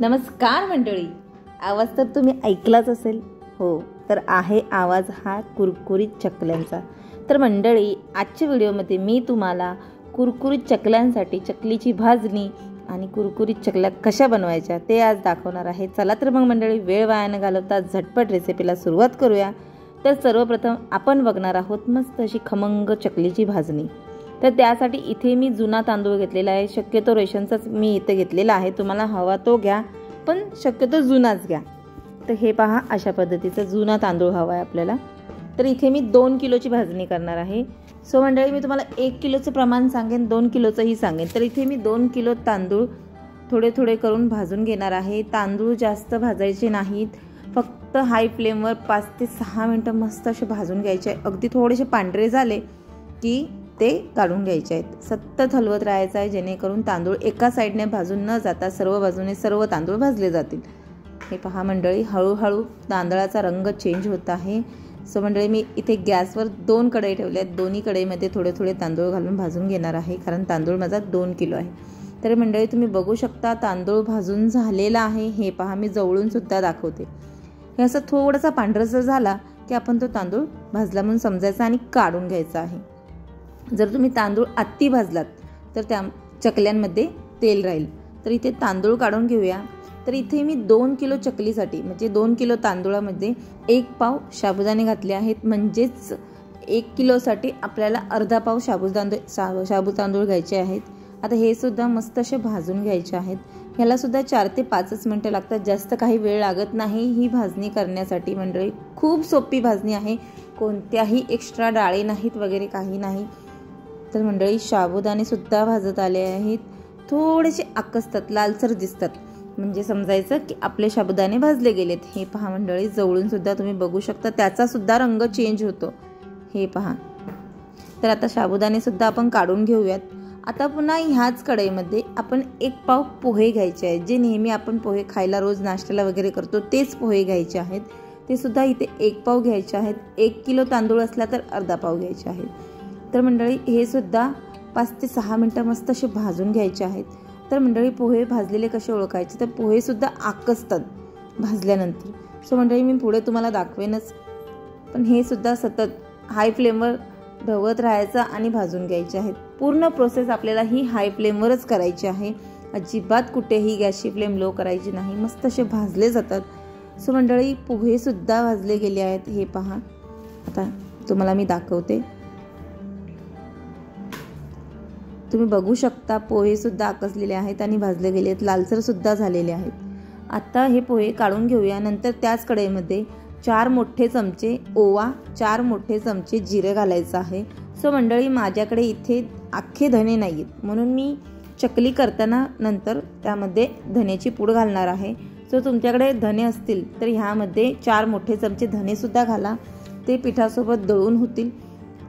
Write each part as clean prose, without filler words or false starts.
नमस्कार मंडळी. आवाज तर तुम्ही ऐकलाच असेल. हो, तर आहे आवाज हा कुरकुरीत चकल्यांचा. तर मंडळी, आजच्या व्हिडिओमध्ये मी तुम्हाला कुरकुरीत चकल्यांसाठी चकलीची भाजणी आणि कुरकुरीत चकल्या कशा बनवायच्या ते आज दाखवणार आहे. चला तर मग मंडळी, वेळ वाया न घालवता झटपट रेसिपीला सुरुवात करूया. तर सर्वप्रथम आपण बघणार आहोत मस्त अशी खमंग चकलीची भाजणी. तर त्यासाठी इथे मी जुना तांदूळ घेतलेला आहे. शक्यतो रेशनचाच मी इथे घेतलेला आहे. तुम्हाला हवा तो घ्या, पण शक्यतो जुनाच घ्या. तर हे पहा, अशा पद्धतीचा जुना तांदूळ हवा आहे आपल्याला. तर इथे मी 2 किलोची भाजणी करणार आहे. सो मंडळी, मी तुम्हाला 1 किलोचं प्रमाण सांगेन, 2 किलोचंही सांगेन. तर इथे मी 2 किलो तांदूळ थोडे थोडे करून भाजून घेणार आहे. तांदूळ जास्त भाजायचे नाहीत, फक्त हाय फ्लेमवर 5 ते 6 मिनटं मस्त असे भाजून घ्यायचे. अगदी थोडेसे पांढरे झाले की ते काढून घ्यायचे आहेत. सतत हलवत राहायचं आहे, जेणेकरून तांदूळ एका साईडने भाजून न जाता सर्व बाजूने सर्व तांदूळ भाजले जातील. हे पहा मंडळी, हळूहळू तांदळाचा रंग चेंज होत आहे. सो मंडळी, मी इथे गॅसवर 2 कढई ठेवल्या आहेत. दोन्ही कढईमध्ये थोडे थोडे तांदूळ घालून भाजून घेणार आहे, कारण तांदूळ माझा 2 किलो आहे. तर मंडळी, तुम्ही बघू शकता तांदूळ भाजून झालेला आहे. हे पहा, मी जवळून सुद्धा दाखवते. हे असं थोडासा पांढरसर झाला की आपण तो तांदूळ भाजला म्हणून समजायचा आणि काढून घ्यायचा आहे. जर तुम्ही तांदूळ अति भाजलात तर त्या चकल्यांमध्ये तेल राहील. तर इथे तांदूळ काढून घेऊया. तर इथे मी 2 किलो चकलीसाठी म्हणजे 2 किलो तांदूळामध्ये 1 पाव साबुदाणे घातले आहेत. म्हणजेच 1 किलोसाठी आपल्याला अर्धा पाव साबू तांदूळ घ्यायचे आहेत. आता हे सुद्धा मस्त असे भाजून घ्यायचे आहेत. ह्याला सुद्धा 4 ते 5 मिनटं लागतात. जास्त काही वेळ लागत नाही ही भाजणी करण्यासाठी. मंडळी, खूप सोपी भाजणी आहे. कोणत्याही एक्स्ट्रा डाळी नाहीत वगैरे काही नाही. तर मंडळी, साबुदाणे सुद्धा भाजत आले आहेत. थोडेसे आकसतात, लालसर दिसतात, म्हणजे समजायचं की आपले साबुदाणे भाजले गेलेत. हे पहा मंडळी, जवळून सुद्धा तुम्ही बघू शकता त्याचा सुद्धा रंग चेंज होतो. हे पहा. तर आता साबुदाणे सुद्धा आपण काढून घेऊयात. आता पुन्हा ह्याच कढईमध्ये आपण 1 पाव पोहे घ्यायचे आहेत. जे नेहमी आपण पोहे खायला रोज नाश्त्याला वगैरे करतो तेच पोहे घ्यायचे आहेत. ते सुद्धा इथे 1 पाव घ्यायचे आहेत. 1 किलो तांदूळ असला तर अर्धा पाव घ्यायचे आहेत. तर मंडळी, हे सुद्धा 5 ते 6 मिनटं मस्त असे भाजून घ्यायचे आहेत. तर मंडळी, पोहे भाजलेले कसे ओळखायचे, तर पोहे सुद्धा आकसतात भाजल्यानंतर. सो मंडळी, मी पुढे तुम्हाला दाखवेनच, पण हे सुद्धा सतत हाय फ्लेमवर ढवळत राहायचं आणि भाजून घ्यायचे आहेत. पूर्ण प्रोसेस आपल्याला ही हाय फ्लेमवरच करायची आहे. अजिबात कुठेही गॅसची फ्लेम लो करायची नाही. मस्त असे भाजले जातात. सो मंडळी, पोहे सुद्धा भाजले गेले आहेत. हे पहा, आता तुम्हाला मी दाखवते. तुम्ही बघू शकता पोहे सुद्धा आकसलेले आहेत आणि भाजले गेले आहेत, लालसर सुद्धा झालेले आहेत. आता हे पोहे काढून घेऊया. नंतर त्याच कढईमध्ये 4 मोठे चमचे ओवा, 4 मोठे चमचे जिरे घालायचं आहे. सो मंडळी, माझ्याकडे इथे अख्खे धने नाही आहेत, म्हणून मी चकली करताना नंतर त्यामध्ये धनेची पूड घालणार आहे. सो तुमच्याकडे धने असतील तर ह्यामध्ये 4 मोठे चमचे धने सुद्धा घाला. ते पिठासोबत दळून होतील.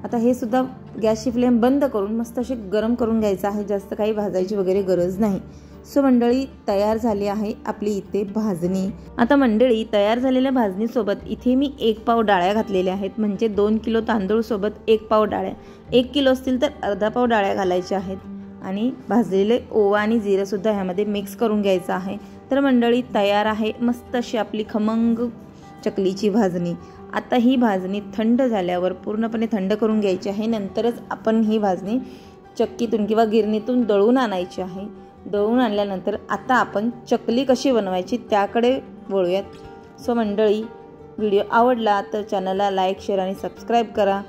आता हे सुद्धा गॅसची फ्लेम बंद करून मस्त असे गरम करून घ्यायचं आहे. जास्त काही भाजायची वगैरे गरज नाही. सो मंडळी, तयार झाली आहे आपली इथे भाजणी. आता मंडळी, तयार झालेल्या भाजणीसोबत इथे मी 1 पाव डाळ्या घातलेल्या आहेत. म्हणजे 2 किलो तांदूळ सोबत 1 पाव डाळ्या. 1 किलो असतील तर अर्धा पाव डाळ्या घालायच्या आहेत. आणि भाजलेले ओवा आणि जिरं सुद्धा ह्यामध्ये मिक्स करून घ्यायचं आहे. तर मंडळी, तयार आहे मस्त अशी आपली खमंग चकलीची भाजणी. आता ही भाजणी थंड झाल्यावर पूर्णपणे थंड करून घ्यायची आहे. नंतरच आपण ही भाजणी चक्कीतून किंवा गिरणीतून दळून आणायची आहे. दळून आणल्यानंतर आता आपण चकली कशी बनवायची त्याकडे वळूयात. सो मंडळी, व्हिडिओ आवडला तर चॅनलला लाईक, शेअर आणि सबस्क्राईब करा.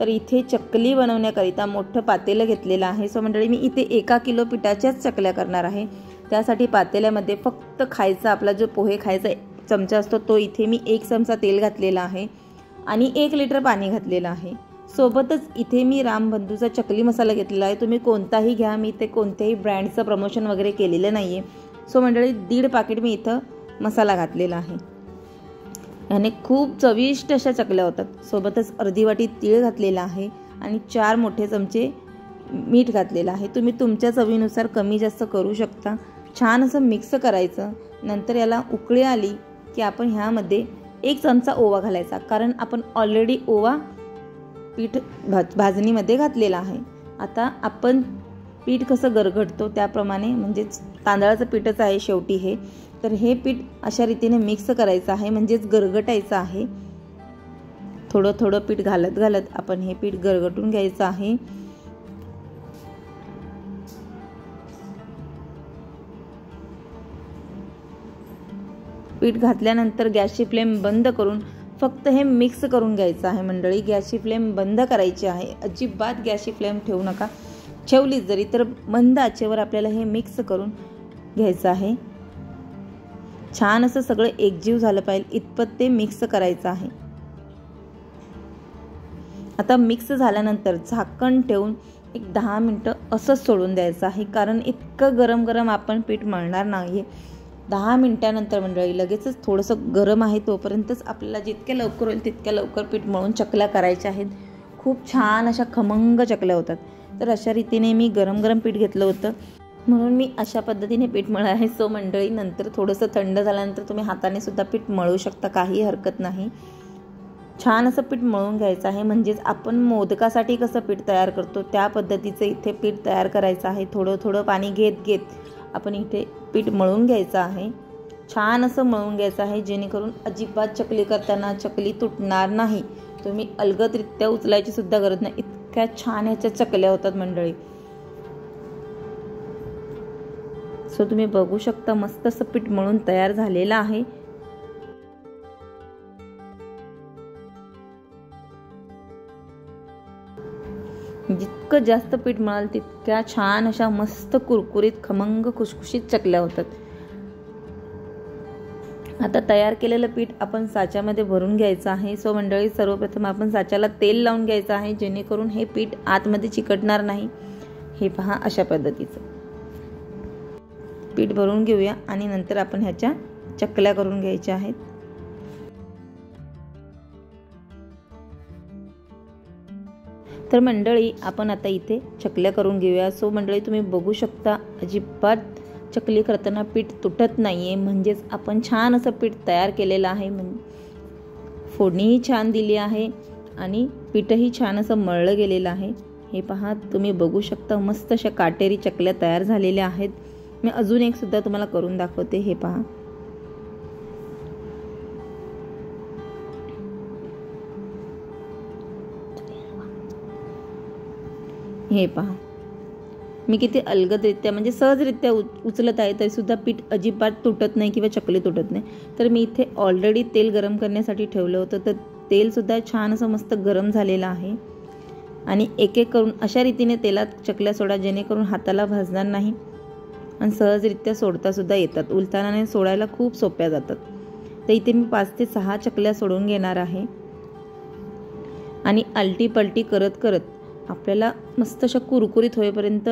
तर इथे चकली बनवण्याकरिता मोठं पातेलं घेतलेलं आहे. सो मंडळी, मी इथे 1 किलो पिठाच्याच चकल्या करणार आहे. त्यासाठी पातेल्यामध्ये फक्त खायचा आपला जो पोहे खायचा चमचा असतो तो इथे मी 1 चमचा तेल घातलेला आहे आणि 1 लिटर पाणी घातलेलं आहे. सोबतच इथे मी रामबंधूचा चकली मसाला घेतलेला आहे. तुम्ही कोणताही घ्या, मी इथे कोणत्याही ब्रँडचं प्रमोशन वगैरे केलेलं नाही आहे. सो मंडळी, 1.5 पाकिट मी इथं मसाला घातलेला आहे. याने खूप चविष्ट अशा चकल्या होतात. सोबतच अर्धी वाटी तीळ घातलेला आहे आणि 4 मोठे चमचे मीठ घातलेलं आहे. तुम्ही तुमच्या चवीनुसार कमी जास्त करू शकता. छान असं मिक्स करायचं. नंतर याला उकळी आली की आपण ह्यामध्ये 1 चमचा ओवा घालायचा, कारण आपण ऑलरेडी ओवा पीठ भाजणीमध्ये घातलेला आहे. आता आपण पीठ कसं गरगटतो त्याप्रमाणे, म्हणजेच तांदळाचं पीठच आहे शेवटी हे, तर हे पीठ अशा रीतीने मिक्स करायचं आहे, म्हणजेच गरगटायचं आहे। थोडं थोडं पीठ घालत घालत आपण हे पीठ गरगटून घ्यायचं आहे। पीठ घातल्यानंतर गॅसची फ्लेम बंद करून फक्त हे मिक्स करून घ्यायचं आहे मंडळी। गॅसची फ्लेम बंद करायची आहे, अजिबात गॅसची फ्लेम ठेवू नका, ठेवलीच जरी तर मंद आचेवर आपल्याला हे मिक्स करून घ्यायचं आहे। छान असं सगळं एकजीव झालं पाहिजे इतपत ते मिक्स करायचं आहे। आता मिक्स झाल्यानंतर झाकण ठेवून एक 10 मिनिटं असंच सोडून द्यायचं आहे, कारण इतकं गरम गरम आपण पीठ मळणार नाही। 10 मिनिटानंतर मंडळी लगेचच थोडंसं गरम आहे तोपर्यंतच आपल्याला जितक्या लवकर होईल तितक्या लवकर पीठ मळून चकल्या करायच्या आहेत। खूप छान अशा खमंग चकल्या होतात। तर अशा रीतीने मी गरम गरम पीठ घेतलं होतं म्हणून मी अशा पद्धतीने पीठ मळलं आहे। सो मंडळी नंतर थोडंसं थंड झाल्यानंतर तुम्ही हाताने सुद्धा पीठ मळू शकता, काही हरकत नाही। छान असं पीठ मळून घ्यायचं आहे, म्हणजेच आपण मोदकासाठी कसं पीठ तयार करतो त्या पद्धतीचं इथे पीठ तयार करायचं आहे। थोडं थोडं पाणी घेत घेत आपण इथे पीठ मळून घ्यायचं आहे। छान असं मळून घ्यायचं आहे, जेणेकरून अजिबात चकली करताना चकली तुटणार नाही। तुम्ही अलगदरित्या उचलायची सुद्धा गरज नाही, इतक्या छान ह्याच्या चकल्या होतात मंडळी। सो तुम्ही बघू शकता मस्त असं पीठ मळून तयार झालेलं आहे। जितकं जास्त पीठ मळाल तितक्या छान अशा मस्त कुरकुरीत खमंग खुसखुशीत चकल्या होतात। आता तयार केलेलं पीठ आपण साच्यामध्ये भरून घ्यायचं आहे। सो मंडळी सर्वप्रथम आपण साच्याला तेल लावून घ्यायचं आहे, जेणेकरून हे पीठ आतमध्ये चिकटणार नाही। हे पहा अशा पद्धतीचं पीठ भरून घेऊया आणि नंतर आपण ह्याच्या चकल्या करून घ्यायच्या आहेत। तर मंडळी आपण आता इथे चकल्या करून घेऊया। सो मंडळी तुम्ही बघू शकता अजिबात चकली करताना पीठ तुटत नाहीये, म्हणजेच आपण छान असं पीठ तयार केलेलं आहे। फोडणीही छान दिली आहे आणि पीठही छान असं मळलं गेलेलं आहे। हे पहा तुम्ही बघू शकता मस्त अशा काटेरी चकल्या तयार झालेल्या आहेत। मी अजून एक सुद्धा तुम्हाला करून दाखवते। हे पहा हे पहा मी किती अलगदरित्या म्हणजे सहजरित्या उचलत आहे, तरी सुद्धा पीठ अजिबात तुटत नाही किंवा चकली तुटत नाही। तर मी इथे ऑलरेडी तेल गरम करण्यासाठी ठेवलं होतं, तर तेल सुद्धा छान असं मस्त गरम झालेलं आहे आणि एक एक करून अशा रीतीने तेलात चकल्या सोडा, जेणेकरून हाताला भाजणार नाही आणि सहजरित्या सोडता सुद्धा येतात। उलतानाने सोडायला खूप सोप्या जातात। तर इथे मी 5 ते 6 चकल्या सोडून घेणार आहे आणि आलटी पलटी करत करत आपल्याला मस्त अशा कुरकुरीत होईपर्यंत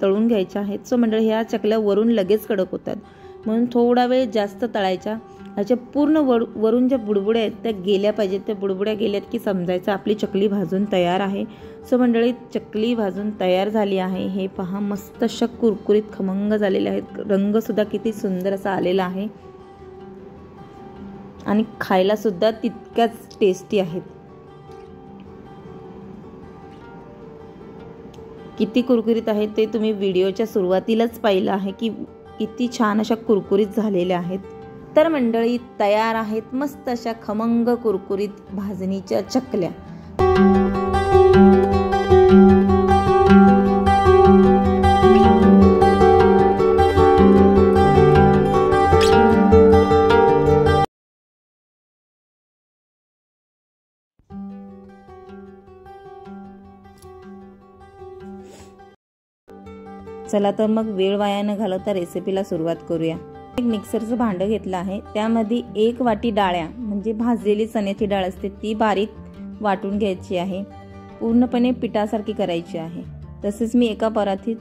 तळून घ्यायच्या आहेत। सो मंडळी ह्या चकल्या वरून लगेच कडक होतात, म्हणून थोडा वेळ जास्त तळायच्या। ह्याच्या पूर्ण वरून ज्या बुडबुड्या आहेत त्या गेल्या पाहिजेत। त्या बुडबुड्या गेल्यात की समजायचं आपली चकली भाजून तयार आहे। सो मंडळी चकली भाजून तयार झाली आहे। हे पहा मस्त अशा कुरकुरीत खमंग झालेल्या आहेत, रंग सुद्धा किती सुंदर असा आलेला आहे आणि खायला सुद्धा तितक्याच टेस्टी आहेत। किती कुरकुरीत आहेत ते तुम्ही व्हिडिओच्या सुरुवातीलाच पाहिलं आहे की किती छान अशा कुरकुरीत झालेल्या आहेत। तर मंडळी तयार आहेत मस्त अशा खमंग कुरकुरीत भाजणीच्या चकल्या। चला तर मग वेळ वाया न घालवता रेसिपीला सुरुवात करूया। एक मिक्सरचं भांडं घेतलं आहे, त्यामध्ये 1 वाटी डाळ्या म्हणजे भाजलेली चण्याची डाळ असते ती बारीक वाटून घ्यायची आहे, पूर्णपणे पिठासारखी करायची आहे। तसेच मी एका परातीत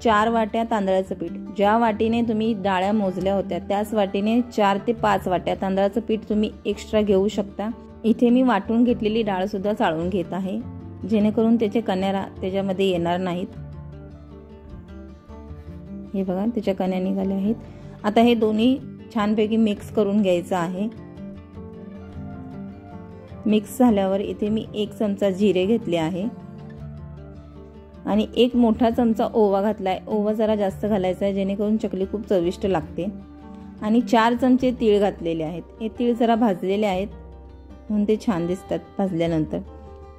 4 वाट्या तांदळाचं पीठ, ज्या वाटीने तुम्ही डाळ्या मोजल्या होत्या त्याच वाटीने 4 ते 5 वाट्या तांदळाचं पीठ तुम्ही एक्स्ट्रा घेऊ शकता। इथे मी वाटून घेतलेली डाळ सुद्धा चाळून घेत आहे, जेणेकरून त्याचे कण्या त्याच्यामध्ये येणार नाहीत। हे बघा त्याच्या कण्या निघाल्या आहेत। आता हे दोन्ही छानपैकी मिक्स करून घ्यायचं आहे। मिक्स झाल्यावर इथे मी 1 चमचा जिरे घेतले आहे, आणि 1 मोठा चमचा ओवा घातलाय। ओवा जरा जास्त घालायचा आहे जेणेकरून चकली खूप चविष्ट लागते। आणि 4 चमचे तीळ घातलेले आहेत। हे तीळ जरा भाजलेले आहेत म्हणून ते छान दिसतात भाजल्यानंतर।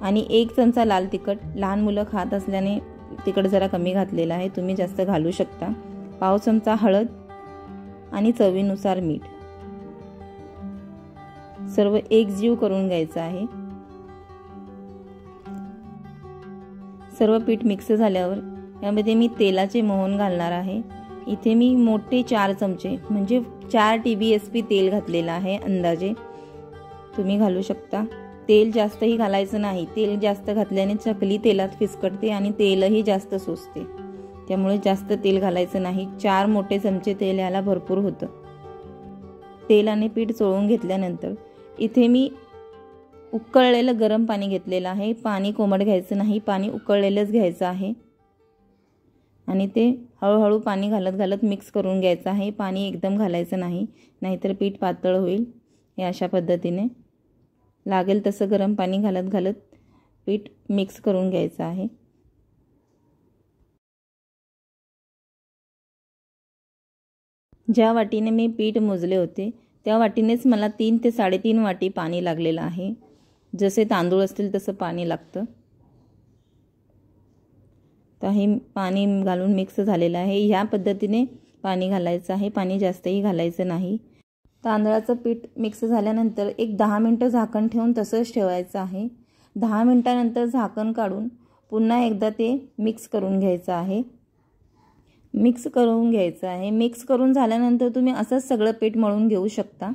आणि 1 चमचा लाल तिखट, लहान मुलं खात असल्याने तिखट जरा कमी घातलेलं आहे, तुम्ही जास्त घालू शकता। पाव चमचा हळद आणि चवीनुसार मीठ। सर्व एकजीव करून घ्यायचं आहे। सर्व पीठ मिक्स झाल्यावर यामध्ये मी तेलाचे मोहन घालणार आहे। इथे मी मोठे 4 चमचे म्हणजे 4 TBSP तेल घातलेलं आहे अंदाजे, तुम्ही घालू शकता। तेल जास्तही घालायचं नाही, तेल जास्त घातल्याने चकली तेलात फिसकटते आणि तेलही जास्त सोसते, त्यामुळे जास्त तेल घालायचं नाही। 4 मोठे चमचे तेल याला भरपूर होतं। तेलाने पीठ चोळून घेतल्यानंतर इथे मी उकळलेलं गरम पाणी घेतलेलं आहे। पाणी कोमट घ्यायचं नाही, पाणी उकळलेलंच घ्यायचं आहे आणि ते हळूहळू पाणी घालत घालत मिक्स करून घ्यायचं आहे। पाणी एकदम घालायचं नाही, नाहीतर पीठ पातळ होईल। हे अशा पद्धतीने लागेल तसं गरम पाणी घालत घालत पीठ मिक्स करून घ्यायचं आहे। ज्या वाटीने मी पीठ मोजले होते त्या वाटीनेच मला 3 ते 3.5 वाटी पाणी लागलेलं आहे। जसे तांदूळ असतील तसं पाणी लागतं। तर हे पाणी घालून मिक्स झालेलं आहे। ह्या पद्धतीने पाणी घालायचं आहे, पाणी जास्तही घालायचं नाही। तांदळाचं पीठ मिक्स झाल्यानंतर एक 10 मिनिटं झाकण ठेवून तसंच ठेवायचं आहे। 10 मिनिटानंतर झाकण काढून पुन्हा एकदा ते मिक्स करून घ्यायचं आहे। मिक्स करून झाल्यानंतर तुम्ही असंच सगळं पीठ मळून घेऊ शकता,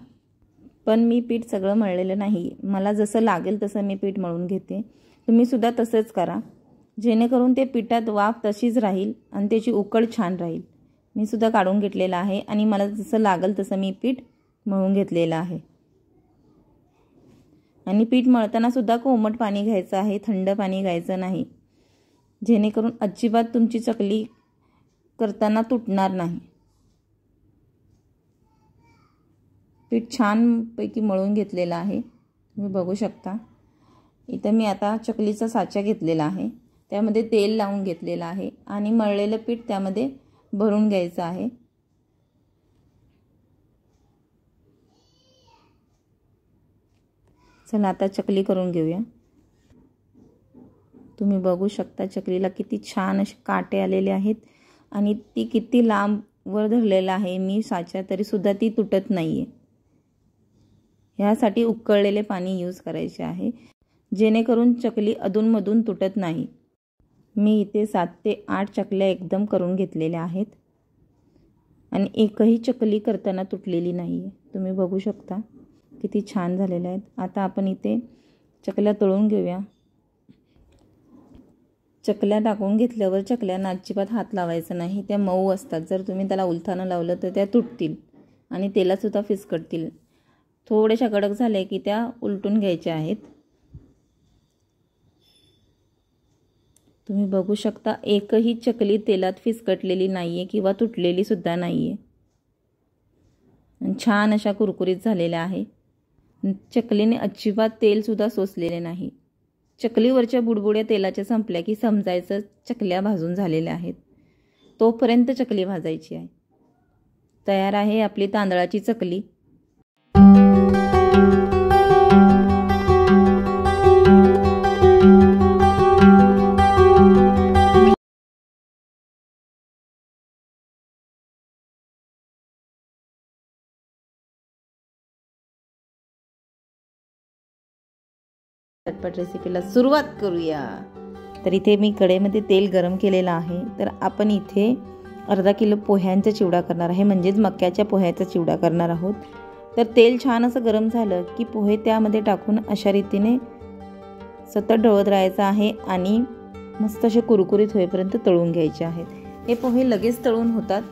पण मी पीठ सगळं मळलेलं नाही, मला जसं लागेल तसं मी पीठ मळून घेते। तुम्ही सुद्धा तसंच करा, जेणेकरून ते पिठात वाफ तशीच राहील आणि त्याची उकळ छान राहील। मी सुद्धा काढून घेतलेलं आहे आणि मला जसं लागेल तसं मी पीठ मळून घेतलेलं आहे। आणि पीठ मळताना सुद्धा कोमट पाणी घ्यायचं आहे, थंड पाणी घ्यायचं नाही, जेणेकरून अजिबात तुमची चकली करताना तुटणार नाही। पीठ छानपैकी मळून घेतलेलं आहे, तुम्ही बघू शकता। इथं मी आता चकलीचा साचा घेतलेला आहे, त्यामध्ये तेल लावून घेतलेलं आहे आणि मळलेलं पीठ त्यामध्ये भरून घ्यायचं आहे। चला आता चकली करून घेऊया। तुम्ही बघू शकता चकलीला किती छान असे काटे आलेले आहेत आणि ती किती लांब वर धरलेला आहे मी साचा, तरी सुद्धा ती तुटत नाहीये। ह्यासाठी उकळलेले पाणी यूज करायचे आहे, जेणेकरून चकली अधूनमधून तुटत नाही। मी इथे 7 ते 8 चकल्या एकदम करून घेतलेल्या आहेत आणि एकही चकली करताना तुटलेली नाहीये, तुम्ही बघू शकता किती छान झालेल्या आहेत। आता आपण इथे चकल्या तळून घेऊया। चकल्या टाकून घेतल्यावर चकल्यांना अजिबात हात लावायचा नाही, त्या मऊ असतात। जर तुम्ही त्याला उलथानं लावलं तर त्या तुटतील आणि तेलात सुद्धा फिसकटतील। थोड्याशा कडक झाल्या की त्या उलटून घ्यायच्या आहेत। तुम्ही बघू शकता एकही चकली तेलात फिसकटलेली नाहीये किंवा तुटलेली सुद्धा नाहीये, छान अशा कुरकुरीत झालेल्या आहे। चकलीने अजिबात तेल सुद्धा सोसलेले नाही। चकलीवरच्या बुडबुड्या तेलाच्या संपल्या की समजायचं चकल्या भाजून झालेल्या आहेत, तोपर्यंत चकली भाजायची आहे। तयार आहे आपली तांदळाची चकली। झटपट रेसिपीला सुरुवात करूया। तर इथे मी कढईमध्ये तेल गरम केलेलं आहे। तर आपण इथे अर्धा किलो पोह्यांचा चिवडा करणार आहे, म्हणजेच मक्याच्या पोह्याचा चिवडा करणार आहोत। तर तेल छान असं गरम झालं की पोहे त्यामध्ये टाकून अशा रीतीने सतत ढवळत राहायचं आहे आणि मस्त असे कुरकुरीत होईपर्यंत तळून घ्यायचे आहेत। हे पोहे लगेच तळून होतात,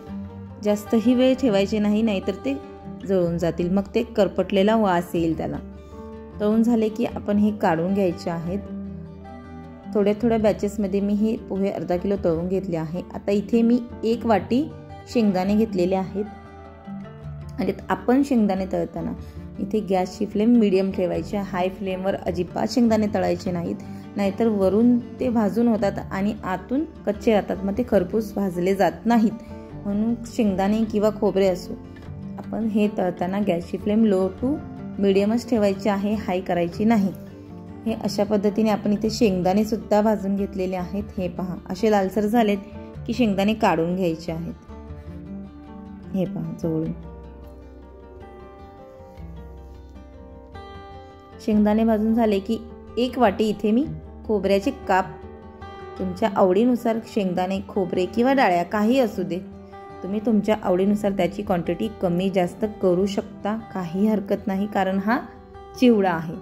जास्तही वेळ ठेवायचे नाही, नाहीतर ते जळून जातील, मग ते करपटलेला वास येईल त्याला। तळून झाले की आपण हे काढून घ्यायचे आहेत। थोड्या थोड्या बॅचेसमध्ये मी हे पोहे अर्धा किलो तळून घेतले आहे। आता इथे मी 1 वाटी शेंगदाणे घेतलेले आहेत आणि आपण शेंगदाणे तळताना इथे गॅसची फ्लेम मीडियम ठेवायची, हाय फ्लेमवर अजिबात शेंगदाणे तळायचे नाहीत, नाहीतर वरून ते भाजून होतात आणि आतून कच्चे राहतात, मग ते खरपूस भाजले जात नाहीत. म्हणून शेंगदाणे किंवा खोबरे असो, आपण हे तळताना गॅसची फ्लेम लो टू मिडियमच ठेवायची आहे, हाय करायची नाही. हे अशा पद्धतीने आपण इथे शेंगदाणे सुद्धा भाजून घेतलेले आहेत. हे पहा, असे लालसर झालेत की शेंगदाणे काढून घ्यायचे आहेत. हे पहा जवळून शेंगदाणे भाजून झाले की 1 वाटी इथे मी खोबऱ्याचे काप, तुमच्या आवडीनुसार शेंगदाणे, खोबरे किंवा डाळ्या काही असू दे, तुम्ही तुमच्या आवडीनुसार त्याची क्वांटिटी कमी जास्त करू शकता, काही हरकत नाही, कारण हा चिवडा आहे.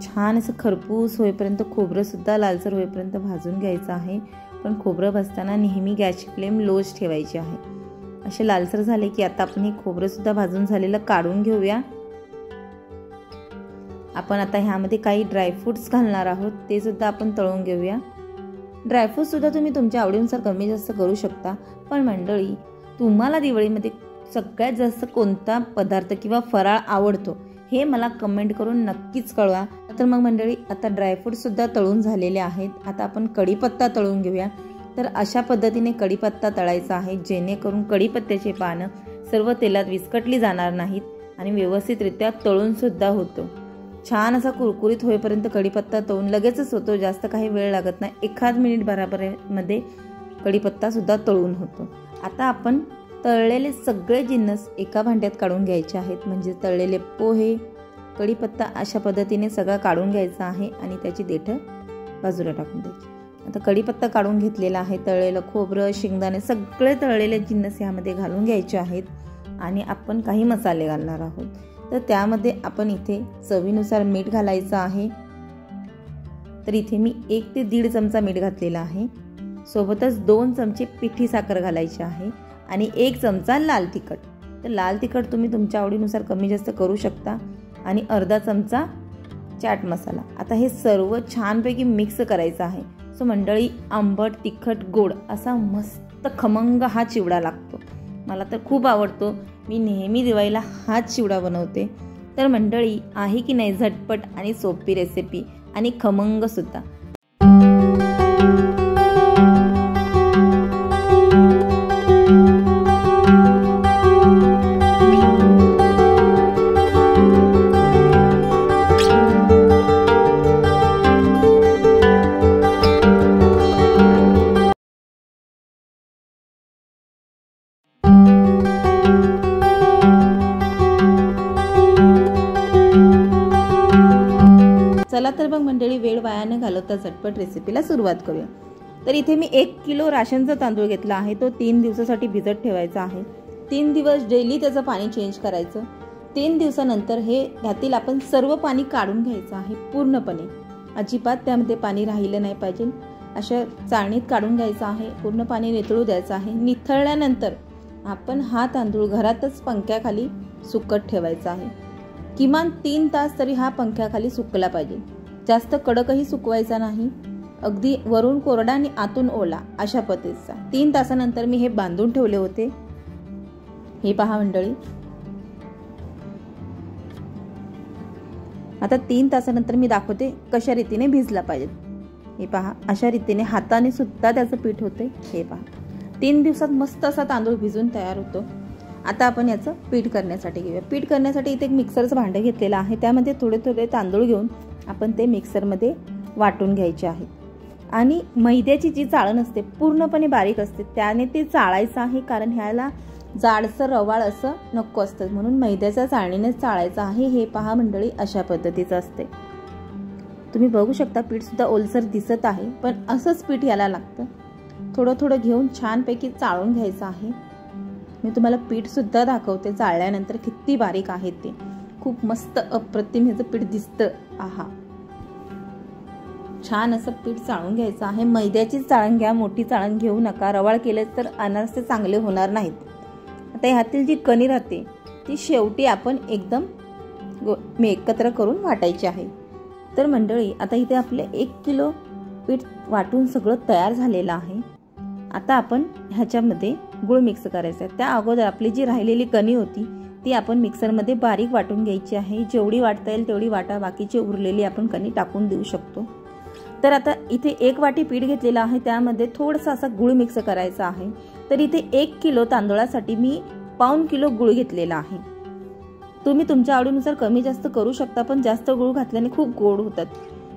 छान असं खरपूस होईपर्यंत, खोबरं सुद्धा लालसर होईपर्यंत भाजून घ्यायचं आहे. पण खोबरं भाजताना नेहमी गॅसची फ्लेम लोच ठेवायची आहे. असे लालसर झाले की आता आपण हे खोबरं सुद्धा भाजून झालेलं काढून घेऊया. आपण आता ह्यामध्ये काही ड्रायफ्रूट्स घालणार आहोत, ते सुद्धा आपण तळून घेऊया. ड्रायफ्रूट्स सुद्धा तुम्ही तुमच्या आवडीनुसार कमी जास्त करू शकता. पण मंडळी, तुम्हाला दिवाळीमध्ये सगळ्यात जास्त कोणता पदार्थ किंवा फराळ आवडतो हे मला कमेंट करून नक्कीच कळवा. तर मग मंडळी, आता ड्रायफ्रूट सुद्धा तळून झालेले आहेत. आता आपण कढीपत्ता तळून घेऊया. तर अशा पद्धतीने कढीपत्ता तळायचा आहे, जेणेकरून कढीपत्त्याचे पानं सर्व तेलात विस्कटली जाणार नाहीत आणि व्यवस्थितरित्या तळून सुद्धा होतो. छान असा कुरकुरीत होईपर्यंत कढीपत्ता तळून लगेचच होतो, जास्त काही वेळ लागत नाही. 1 मिनिट भराभरामध्ये कढीपत्ता सुद्धा तळून होतो. आता आपण तळलेले सगळे जिन्नस एका भांड्यात काढून घ्यायचे आहेत, म्हणजे तळलेले पोहे, कढीपत्ता अशा पद्धतीने सगळं काढून घ्यायचं आहे आणि त्याची देठं बाजूला टाकून द्यायची. आता कढीपत्ता काढून घेतलेला आहे, तळलेलं खोबरं, शेंगदाणे सगळे तळलेले जिन्नस यामध्ये घालून घ्यायचे आहेत आणि आपण काही मसाले घालणार आहोत. तर त्यामध्ये आपण इथे चवीनुसार मीठ घालायचं आहे. तर इथे मी 1 ते 1.5 चमचा मीठ घातलेला आहे. सोबतच 2 चमचे पिठी साखर घालायची आहे आणि 1 चमचा लाल तिखट. तर लाल तिखट तुम्ही तुमच्या आवडीनुसार कमी जास्त करू शकता आणि अर्धा चमचा चाट मसाला. आता हे सर्व छानपैकी मिक्स करायचं आहे. सो मंडळी, आंबट, तिखट, गोड असा मस्त खमंग हा चिवडा लागतो. मला तर खूप आवडतो. मी नेहमी दिवाळीला हाच चिवडा बनवते. तर मंडळी, आहे की नाही झटपट आणि सोपी रेसिपी आणि खमंग सुद्धा. चला तर मग मंडळी, वेळ वाया न घालवता झटपट रेसिपीला सुरुवात करूया. तर इथे मी 1 किलो राशनचा तांदूळ घेतला आहे. तो 3 दिवसासाठी भिजत ठेवायचा आहे. 3 दिवस डेली त्याचं पाणी चेंज करायचं. 3 दिवसानंतर ह्यातील आपण सर्व पाणी काढून घ्यायचं आहे पूर्णपणे. अजिबात त्यामध्ये पाणी राहिलं नाही पाहिजे. अशा चाळणीत काढून घ्यायचं आहे. पूर्ण पाणी निथळू द्यायचं आहे. निथळल्यानंतर आपण हा तांदूळ घरातच पंख्याखाली सुकत ठेवायचा आहे. किमान 3 तास तरी हा पंख्याखाली सुकला पाहिजे. जास्त कडकही सुकवायचा नाही, अगदी वरून कोरडा आणि आतून ओला अशा पद्धतीचा. 3 तासानंतर मी हे बांधून ठेवले होते. हे पहा मंडळी, आता 3 तासानंतर मी दाखवते कशा रीतीने भिजला पाहिजे. हे पहा, अशा रीतीने हाताने सुद्धा त्याचं पीठ होते. हे पहा, 3 दिवसात मस्त असा तांदूळ भिजून तयार होतो. आता आपण याचं पीठ करण्यासाठी घेऊया. पीठ करण्यासाठी इथे एक मिक्सरचं भांडं घेतलेलं आहे. त्यामध्ये थोडे थोडे तांदूळ घेऊन आपण ते मिक्सरमध्ये वाटून घ्यायचे आहे. आणि मैद्याची जी चाळण असते पूर्णपणे बारीक असते, त्याने ते चाळायचं आहे, कारण ह्याला जाडसर रवाळ असं नको असतं, म्हणून मैद्याच्या चाळणीनेच चाळायचं आहे. हे पहा मंडळी, अशा पद्धतीचं असते. तुम्ही बघू शकता पीठ सुद्धा ओलसर दिसत आहे, पण असंच पीठ याला लागतं. थोडं थोडं घेऊन छानपैकी चाळून घ्यायचं आहे. मी तुम्हाला पीठ सुद्धा दाखवते चाळल्यानंतर किती बारीक आहे ते. खूप मस्त अप्रतिम ह्याचं पीठ दिसतं. आहा, छान असं पीठ चाळून घ्यायचं आहे. मैद्याची चाळण घ्या, मोठी चाळण घेऊ नका. रवाळ केले तर अनारसे चांगले होणार नाहीत. आता ह्यातील जी कणी राहते ती शेवटी आपण एकदम एकत्र करून वाटायची आहे. तर मंडळी, आता इथे आपले 1 किलो पीठ वाटून सगळं तयार झालेलं आहे. आता आपण ह्याच्यामध्ये गुळ मिक्स करायचा आहे. त्या अगोदर आपली जी राहिलेली कणी होती ती आपण मिक्सरमध्ये बारीक वाटून घ्यायची आहे। जेवढी वाटता येईल तेवढी वाटा, बाकीची उरलेली आपण कणी टाकून देऊ शकतो। तर आता इथे 1 वाटी पीठ घेतलेलं आहे, त्यामध्ये थोडासा असा गुळ मिक्स करायचा आहे। तर इथे 1 किलो तांदळासाठी मी 1/2 किलो गुळ घेतलेला आहे। तुम्ही तुमच्या आवडीनुसार कमी जास्त करू शकता, पण जास्त गुळ घातल्याने खूप गोड होतात।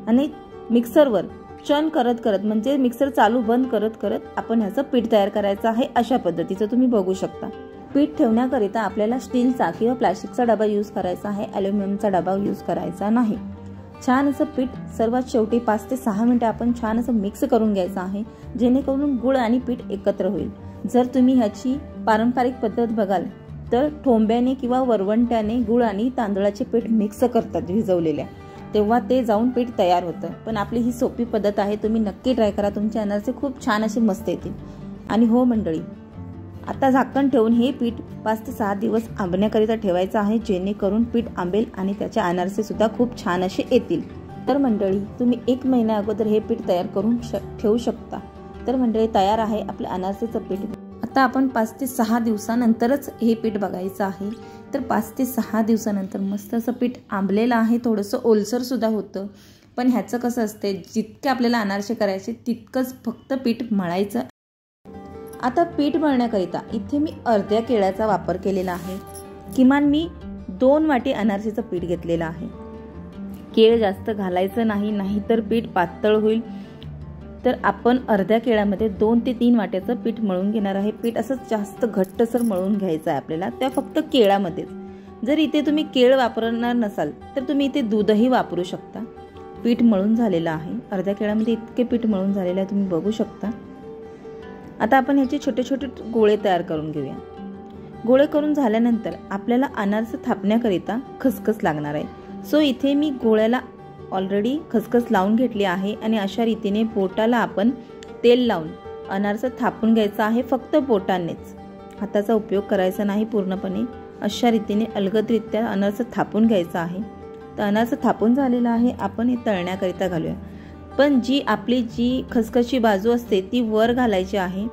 आणि मिक्सरवर चर्न करत करत म्हणजे मिक्सर चालू बंद करत करत आपण ह्याचं पीठ तयार करायचं आहे। अशा पद्धतीचं तुम्ही बघू शकता। पीठ ठेवण्याकरिता आपल्याला स्टीलचा किंवा प्लास्टिकचा डबा यूज करायचा आहे, ॲल्युमिनियमचा डबा यूज करायचा नाही। छान असं पीठ सर्वात शेवटी 5 ते 6 मिनिटं आपण छान असं मिक्स करून घ्यायचं आहे, जेणेकरून गुळ आणि पीठ एकत्र होईल। जर तुम्ही ह्याची पारंपरिक पद्धत बघाल तर ठोंब्याने किंवा वरवंट्याने गुळ आणि तांदळाचे पीठ मिक्स करतात भिजवलेल्या, तेव्हा ते जाऊन पीठ तयार होतं। पण आपली ही सोपी पद्धत आहे, तुम्ही नक्की ट्राय करा, तुमच्या अनारसे खूप छान असे मस्त येतील। आणि हो मंडळी, आता झाकण ठेवून हे पीठ 5 ते 6 दिवस आंबण्याकरिता ठेवायचं आहे, जेणेकरून पीठ आंबेल आणि त्याचे अनारसे सुद्धा खूप छान असे येतील। तर मंडळी, तुम्ही 1 महिना अगोदर हे पीठ तयार करून ठेवू शकता। तर मंडळी, तयार आहे आपलं अनारसेचं पीठ। आता आपण 5 ते 6 दिवसानंतरच हे पीठ बघायचं आहे। तर 5 ते 6 दिवसानंतर मस्त असं पीठ आंबलेलं आहे, थोडंसं ओलसर सुद्धा होतं। पण ह्याचं कसं असते, जितके आपल्याला अनारसे करायचे तितकंच फक्त पीठ मळायचं। आता पीठ मळण्याकरिता इथे मी अर्ध्या केळ्याचा वापर केलेला आहे। किमान मी 2 वाटी अनारसेचं पीठ घेतलेलं आहे। केळ जास्त घालायचं नाही, नाहीतर पीठ पातळ होईल। तर आपण अर्ध्या केळ्यामध्ये 2 ते 3 वाट्याचं पीठ मळून घेणार आहे। पीठ असं जास्त घट्टसर मळून घ्यायचं आहे आपल्याला, त्या फक्त केळ्यामध्येच। जर इथे तुम्ही केळ वापरणार नसाल तर तुम्ही इथे दूधही वापरू शकता। पीठ मळून झालेलं आहे, अर्ध्या केळ्यामध्ये इतके पीठ मळून झालेलं आहे, तुम्ही बघू शकता। आता आपण ह्याचे छोटे छोटे गोळे तयार करून घेऊया। गोळे करून झाल्यानंतर आपल्याला अनारसे थापण्याकरिता खसखस लागणार आहे। सो इथे मी गोळ्याला ऑलरेडी खसखस लावून घेतली आहे आणि अशा रीतीने बोटाला आपण तेल लावून अनारसे थापून घ्यायचं आहे, फक्त बोटानेच, हाताचा उपयोग करायचा नाही पूर्णपणे। अशा रीतीने अलगदरित्या अनारसे थापून घ्यायचं आहे। तर अनारसे थापून झालेलं आहे, आपण हे तळण्याकरिता घालूया। पण आपली जी खसखसची बाजू असते ती वर घालायची आहे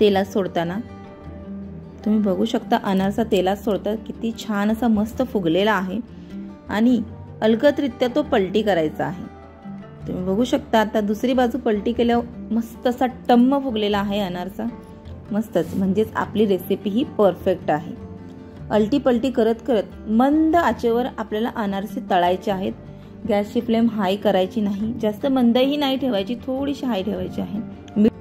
तेलात सोडताना। तुम्ही बघू शकता अनारसा तेलात सोडता किती छान असा मस्त फुगलेला आहे आणि अलगदरित्या तो पलटी करायचा आहे। तुम्ही बघू शकता आता दुसरी बाजू पलटी केल्यावर मस्त असा टम्म फुगलेला आहे अनारसा, मस्तच। म्हणजेच आपली रेसिपी ही परफेक्ट आहे। अलटी पलटी करत करत मंद आचेवर आपल्याला अनारसे तळायचे आहेत। गॅसची फ्लेम हाय करायची नाही, जास्त मंदही नाही ठेवायची, थोडीशी हाय ठेवायची आहे।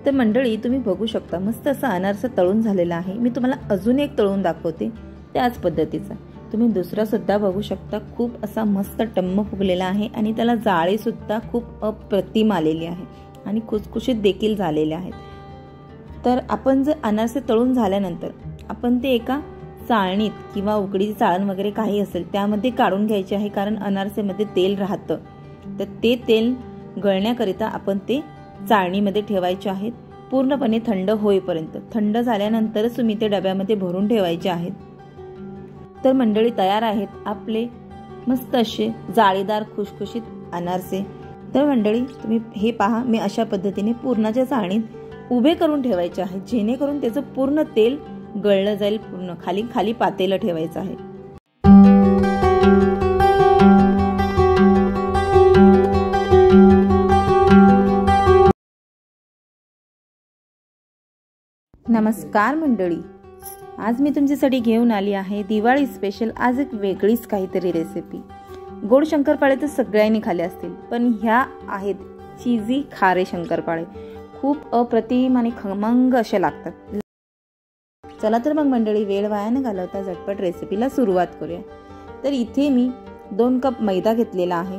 तर मंडळी, तुम्ही बघू शकता मस्त असं अनारसा तळून झालेला आहे। मी तुम्हाला अजून एक तळून दाखवते त्याच पद्धतीचा। तुम्ही दुसरा सुद्धा बघू शकता, खूप असा मस्त टम्म फुगलेला आहे आणि त्याला जाळी सुद्धा खूप अप्रतिम आलेली आहे आणि खुसखुशीत देखील झालेले आहेत। तर आपण जर अनारसे तळून झाल्यानंतर आपण ते एका चाळणीत किंवा उकडीची चाळण वगैरे काही असेल त्यामध्ये काढून घ्यायचे आहे, कारण अनारसेमध्ये तेल राहतं। तर ते तेल गळण्याकरिता आपण ते चाळणीमध्ये ठेवायचे आहेत पूर्णपणे थंड होईपर्यंत। थंड झाल्यानंतरच तुम्ही ते डब्यामध्ये भरून ठेवायचे आहेत। तर मंडळी, तयार आहेत आपले मस्त असे जाळीदार खुशखुशीत अनारसे। तर मंडळी, तुम्ही हे पहा, मी अशा पद्धतीने पूर्णाच्या चाळणीत उभे करून ठेवायचे आहेत, जेणेकरून त्याचं पूर्ण तेल गळलं जाईल। पूर्ण खाली खाली पातेलं ठेवायचं आहे। नमस्कार मंडळी, आज मी तुमच्यासाठी घेऊन आली आहे दिवाळी स्पेशल आज एक वेगळीच काहीतरी रेसिपी। गोड शंकरपाळे तर सगळ्यांनी खाल्ले असतील, पण ह्या आहेत चीजी खारे शंकरपाळे। खूप अप्रतिम आणि खमंग असे लागतात। चला तर मग मंडळी, वेळ वाया न घालवता झटपट रेसिपीला सुरुवात करूया। तर इथे मी 2 कप मैदा घेतलेला आहे।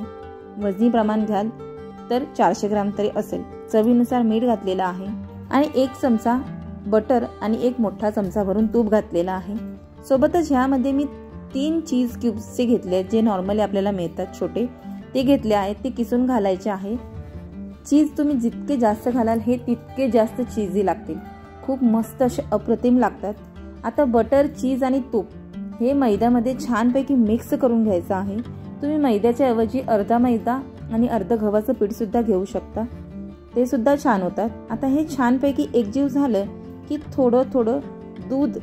वजनी प्रमाण घ्याल तर 400 ग्राम तरी असेल। चवीनुसार मीठ घातलेला आहे आणि 1 चमचा बटर आणि 1 मोठा चमचा भरून तूप घातलेला आहे। सोबतच ह्यामध्ये मी 3 चीज क्यूब्सचे घेतले, जे नॉर्मली आपल्याला मिळतात छोटे, ते घेतले आहेत। ते किसून घालायचे आहे। चीज तुम्ही जितके जास्त घालाल हे तितके जास्त चीजी लागतील, खूप मस्त असे अप्रतिम लागतात। आता बटर, चीज आणि तूप हे मैद्यामध्ये छानपैकी मिक्स करून घ्यायचं आहे। तुम्ही मैद्याच्या ऐवजी अर्धा मैदा आणि अर्ध गव्हाचं पीठ सुद्धा घेऊ शकता, ते सुद्धा छान होतात। आता हे छानपैकी एकजीव झालं की थोडं थोडं दूध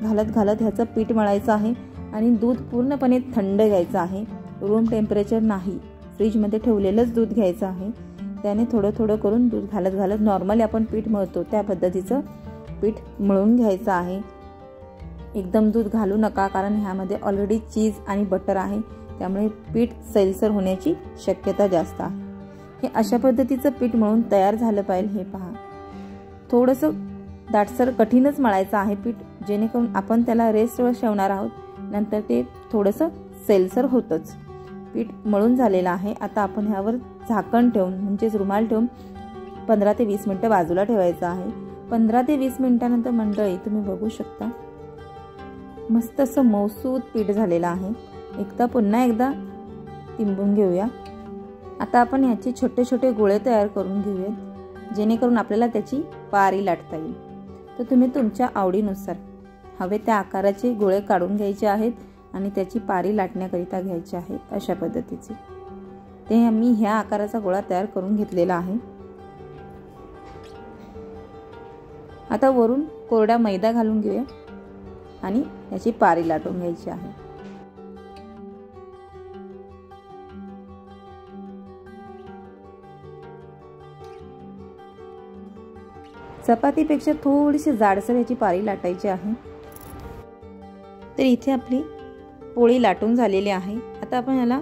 घालत घालत ह्याचं पीठ मळायचं आहे आणि दूध पूर्णपणे थंड घ्यायचं आहे, रूम टेम्परेचर नाही, फ्रीजमध्ये ठेवलेलंच दूध घ्यायचं आहे. त्याने थोडं थोडं करून दूध घालत घालत नॉर्मली आपण पीठ मळतो त्या पद्धतीचं पीठ मळून घ्यायचं आहे. एकदम दूध घालू नका, कारण ह्यामध्ये ऑलरेडी चीज आणि बटर आहे, त्यामुळे पीठ सैलसर होण्याची शक्यता जास्त आहे. हे अशा पद्धतीचं पीठ मळून तयार झालं पाहिजे. हे पहा, थोडंसं दाटसर कठीणच मळायचं आहे पीठ, जेणेकरून आपण त्याला रेस्टवर ठेवणार आहोत, नंतर ते थोडंसं सैलसर होतंच. पीठ मळून झालेलं आहे. आता आपण ह्यावर झाकण ठेवून म्हणजेच रुमाल ठेवून 15 ते 20 मिनिटं बाजूला ठेवायचं आहे. 15 ते 20 मिनिटानंतर मंडळी तुम्ही बघू शकता मस्त असं मऊसूत पीठ झालेलं आहे. पुन्हा एकदा तिंबून घेऊया. आता आपण ह्याचे छोटे छोटे गोळे तयार करून घेऊयात, जेणेकरून आपल्याला त्याची पारी लाटता येईल. तर तुम्ही तुमच्या आवडीनुसार हवे त्या आकाराचे गोळे काढून घ्यायचे आहेत आणि त्याची पारी लाटण्याकरिता घ्यायची आहे. अशा पद्धतीचे ते मी ह्या आकाराचा गोळा तयार करून घेतलेला आहे. आता वरून कोरडा मैदा घालून घेऊया आणि याची पारी लाटून घ्यायची आहे. चपातीपेक्षा थोडीशी जाडसर याची पारी लाटायची आहे. तर इथे आपली पोळी लाटून झालेली आहे. आता आपण याला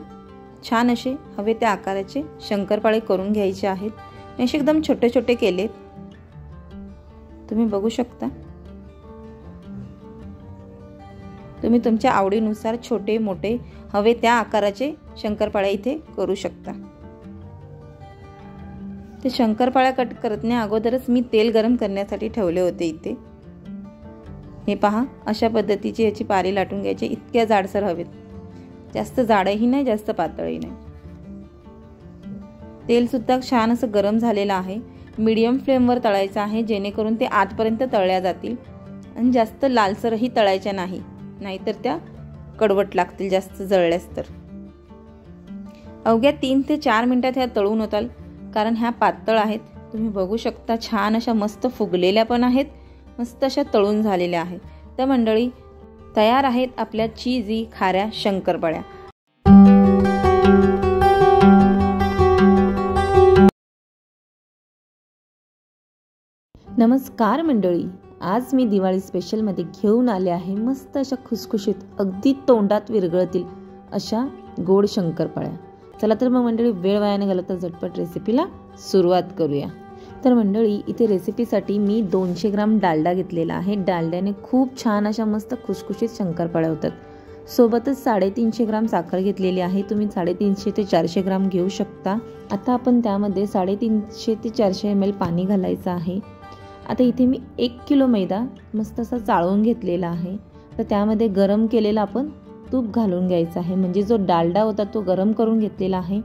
छान असे हवे त्या आकाराचे शंकरपाळे करून घ्यायचे आहेत. असे एकदम छोटे छोटे केलेत, तुम्ही बघू शकता. तुम्ही तुमच्या आवडीनुसार छोटे मोठे हवे त्या आकाराचे शंकरपाळे इथे करू शकता. ते शंकरपाळ्या कट करण्या अगोदरच मी तेल गरम करण्यासाठी ठेवले होते इथे. हे पहा, अशा पद्धतीची याची पारी लाटून घ्यायची. इतक्या जाडसर हवेत, जास्त जाडही नाही जास्त पातळही नाही. तेल सुद्धा छान असं गरम झालेलं आहे. मीडियम फ्लेमवर तळायचं आहे, जेणेकरून ते आतपर्यंत तळल्या जातील. आणि जास्त लालसरही तळायच्या नाही, नाहीतर त्या कडवट लागतील जास्त जळल्यास तर. अवघ्या 3 ते 4 मिनिटात ह्या तळून होताल, कारण ह्या पातळ आहेत. तुम्ही बघू शकता छान अशा मस्त फुगलेल्या पण आहेत, मस्त अशा तळून झालेल्या आहेत. तर मंडळी तयार आहेत आपल्या चीजी खाऱ्या शंकरपाळ्या. नमस्कार मंडळी, आज मी दिवाळी स्पेशलमध्ये घेऊन आले आहे मस्त अशा खुसखुशीत अगदी तोंडात विरघळतील अशा गोड शंकरपाळ्या. चला तर मग मंडळी वेळ वाया न घालवता झटपट रेसिपीला सुरुवात करूया. तर मंडळी इथे रेसिपीसाठी मी 200 ग्राम डालडा घेतलेला आहे. डालड्याने खूप छान अशा मस्त खुसखुशीत शंकरपाळ्या होतात. सोबतच 350 ग्राम साखर घेतलेली आहे. तुम्ही 350 ते 400 ग्राम घेऊ शकता. आता आपण त्यामध्ये 350 ते 400 ml पाणी घालायचं आहे. आता इथे मी 1 किलो मैदा मस्त असा चाळून घेतलेला आहे. तर त्यामध्ये गरम केलेला आपण तूप घालून घ्यायचं आहे. म्हणजे जो डालडा होता तो गरम करून घेतलेला आहे